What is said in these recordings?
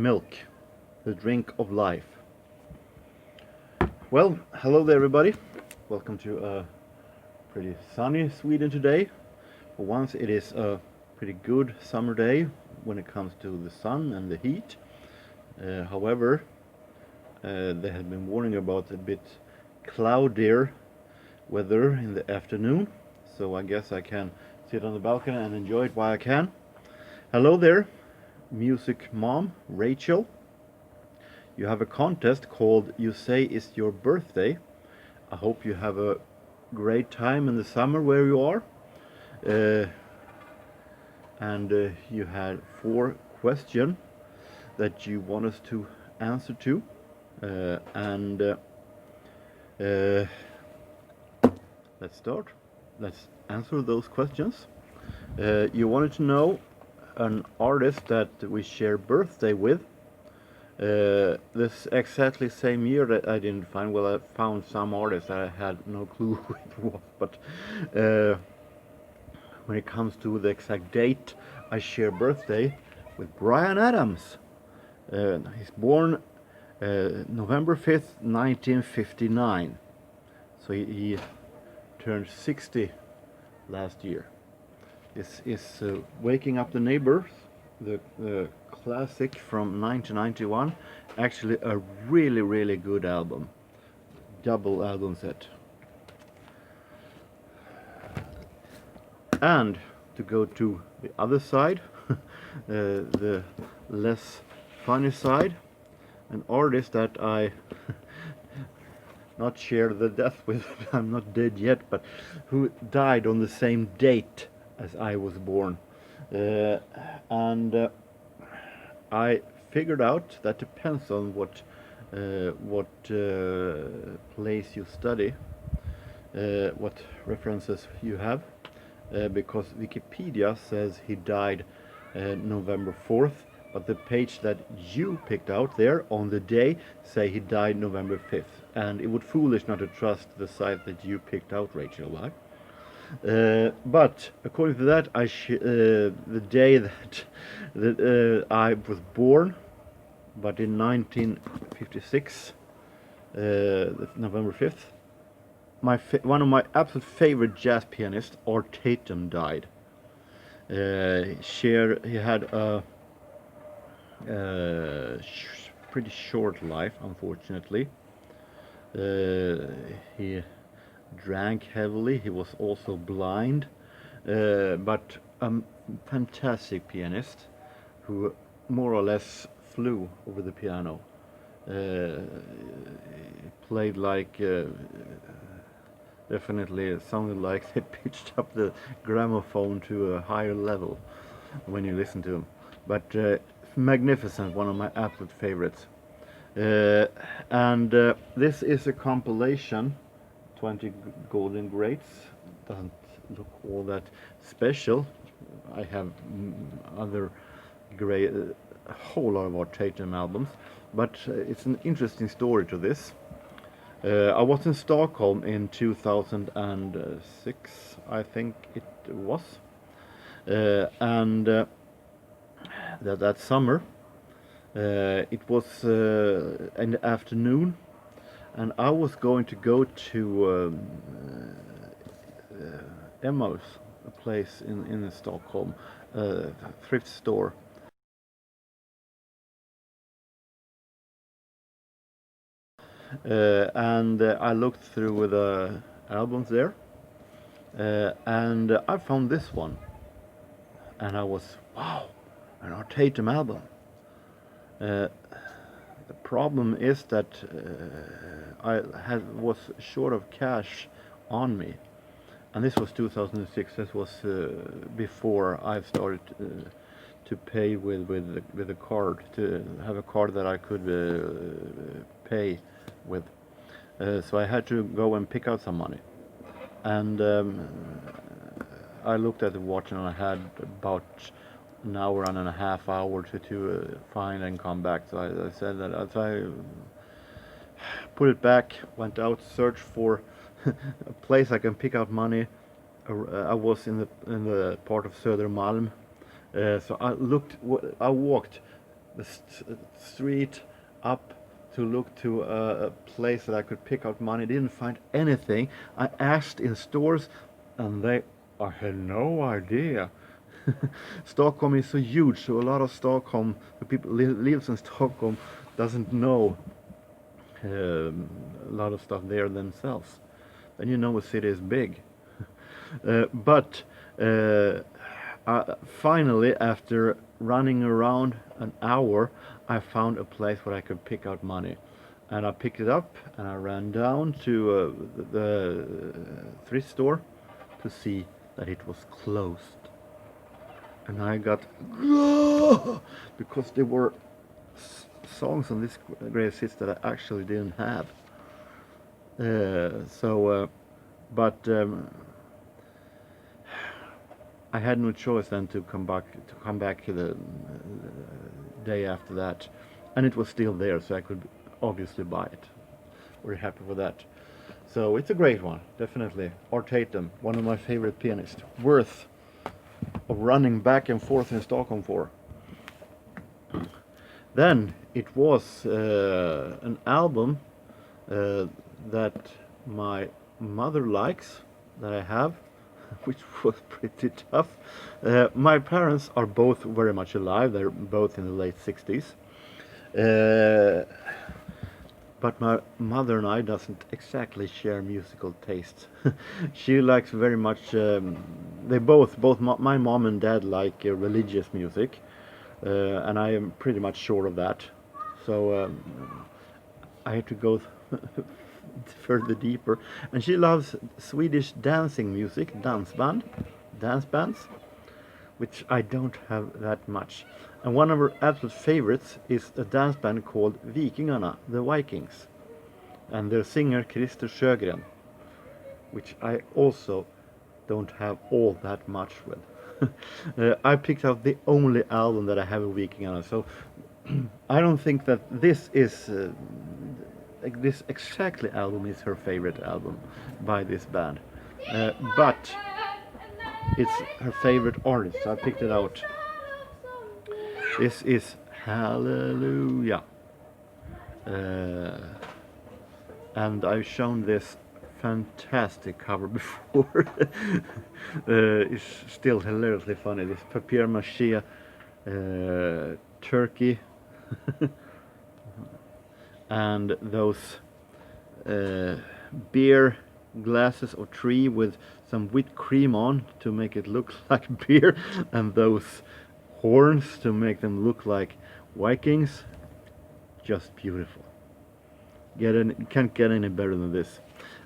milk, the drink of life. Well, hello there everybody. Welcome to a pretty sunny Sweden today. For once it is a pretty good summer day when it comes to the sun and the heat. However, they have been warning about a bit cloudier weather in the afternoon, so I guess I can sit on the balcony and enjoy it while I can. Hello there, music mom Rachel. You have a contest called You Say It's Your Birthday. I hope you have a great time in the summer where you are. You had 4 questions that you want us to answer to. Let's start. Let's answer those questions. You wanted to know an artist that we share birthday with. This exactly same year that I didn't find. Well, I found some artists that I had no clue who it was, but when it comes to the exact date, I share birthday with Bryan Adams. He's born November 5th, 1959. So he turned 60 last year. This is Waking Up the Neighbors, the classic from 1991. Actually a really good album. Double album set. And to go to the other side, the less funny side, an artist that I not share the death with, I'm not dead yet, but who died on the same date as I was born. I figured out that depends on what place you study, what references you have, because Wikipedia says he died November 4th, but the page that you picked out there on the day say he died November 5th, and it would be foolish not to trust the site that you picked out, Rachel. Why? But according to that, the day that I was born, but in 1956, November 5th, one of my absolute favorite jazz pianists, Art Tatum, died. He had a pretty short life, unfortunately. He drank heavily. He was also blind, but a fantastic pianist who more or less flew over the piano. Played like definitely sounded like they pitched up the gramophone to a higher level when you listen to him. But magnificent, one of my absolute favorites. This is a compilation, 20 Golden Grates. Doesn't look all that special. I have other great, a whole lot of Art Tatum albums, but it's an interesting story to this. I was in Stockholm in 2006, I think it was, that summer. It was in the afternoon, and I was going to go to Emmaus, a place in Stockholm, a thrift store. I looked through the albums there, and I found this one, and I was, wow, an Art Tatum album. The problem is that I was short of cash on me, and this was 2006. This was before I started to pay with a card, to have a card that I could pay with. So I had to go and pick out some money, and I looked at the watch, and I had about an hour and a half hour to find and come back. So I said that as I put it back, went out, searched for a place I can pick out money. I was in the part of Södermalm, so I walked the street up to look to a place that I could pick out money. Didn't find anything. I asked in stores, and I had no idea. Stockholm is so huge, so a lot of Stockholm, the people lives in Stockholm, doesn't know a lot of stuff there themselves. Then you know a city is big. But finally, after running around an hour, I found a place where I could pick out money. And I picked it up and I ran down to the thrift store to see that it was closed. And I got because there were songs on this greatest hits that I actually didn't have. But I had no choice then to come back the day after that, and it was still there, so I could obviously buy it. Very happy with that. So it's a great one, definitely. Art Tatum, one of my favorite pianists, worth of running back and forth in Stockholm for. Then it was an album that my mother likes, that I have, which was pretty tough. My parents are both very much alive. They're both in the late 60s. But my mother and I doesn't exactly share musical tastes. She likes very much, they both my mom and dad like religious music, and I am pretty much sure of that. So I had to go further deeper. And she loves Swedish dancing music, dance bands, which I don't have that much. And one of her absolute favorites is a dance band called Vikingarna, the Vikings, and their singer Christer Sjögren, which I also don't have all that much with. I picked out the only album that I have of Vikingarna, so I don't think that this is this exactly album is her favorite album by this band, but it's her favorite artist, so I picked it out. This is Hallelujah, and I've shown this fantastic cover before. It's still hilariously funny. This papier-mâché turkey and those beer glasses or tree with some whipped cream on to make it look like beer, and those horns to make them look like Vikings. Just beautiful. Can't get any better than this.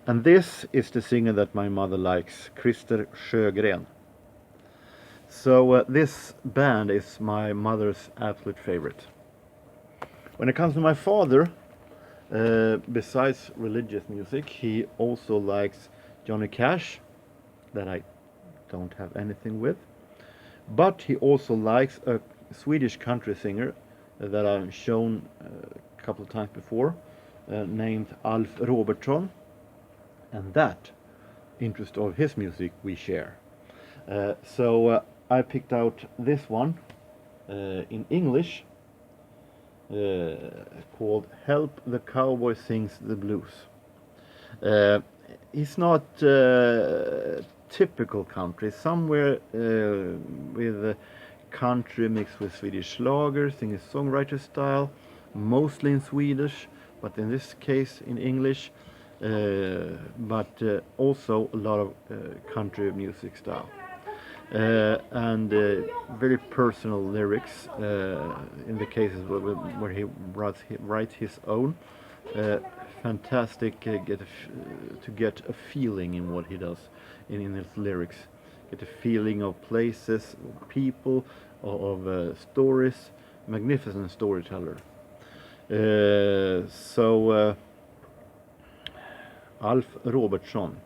And this is the singer that my mother likes, Christer Sjögren. So this band is my mother's absolute favorite. When it comes to my father, besides religious music, he also likes Johnny Cash, that I don't have anything with. But he also likes a Swedish country singer that I've shown a couple of times before, named Alf Robertson, and that interest of his music we share. So I picked out this one in English, called Help the Cowboy Sings the Blues. It's not typical country, somewhere with country mixed with Swedish schlager, singer-songwriter style, mostly in Swedish, but in this case in English, but also a lot of country music style. And very personal lyrics in the cases where he writes his own. Fantastic to get a feeling in what he does in his lyrics. Get a feeling of places, of people, of stories. Magnificent storyteller. So Alf Robertson,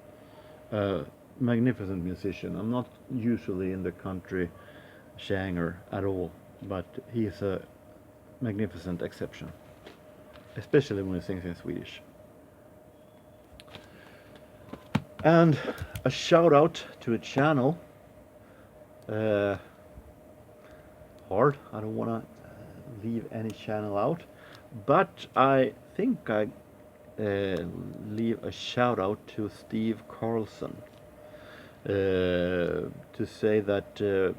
magnificent musician. I'm not usually in the country genre at all, but he is a magnificent exception, especially when he sings in Swedish. And a shout out to a channel, hard, I don't want to leave any channel out, but I think I leave a shout out to Steve Carlson to say that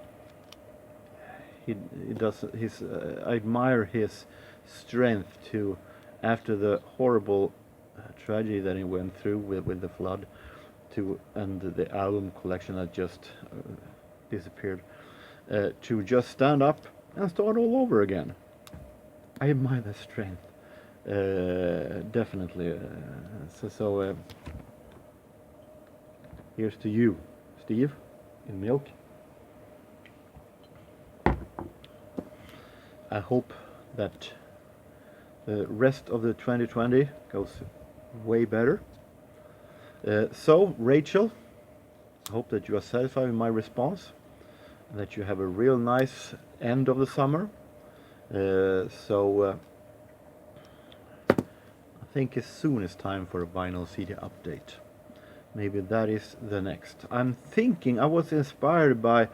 he does his I admire his strength to, after the horrible tragedy that he went through with the flood, to and the album collection that just disappeared, to just stand up and start all over again. I admire that strength, definitely. So here's to you, Steve, in milk. I hope that the rest of the 2020 goes way better. So, Rachel, I hope that you are satisfied with my response, and that you have a real nice end of the summer. I think as soon as time for a vinyl CD update. Maybe that is the next. I'm thinking, I was inspired by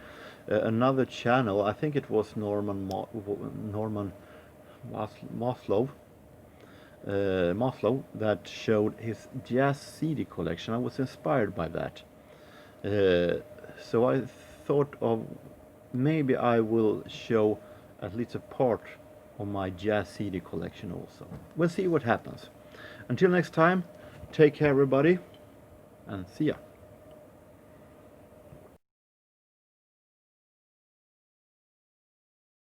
another channel. I think it was Norman Maslow that showed his jazz CD collection. I was inspired by that. So I thought of maybe I will show at least a part of my jazz CD collection also. We'll see what happens. Until next time, take care everybody, and see ya.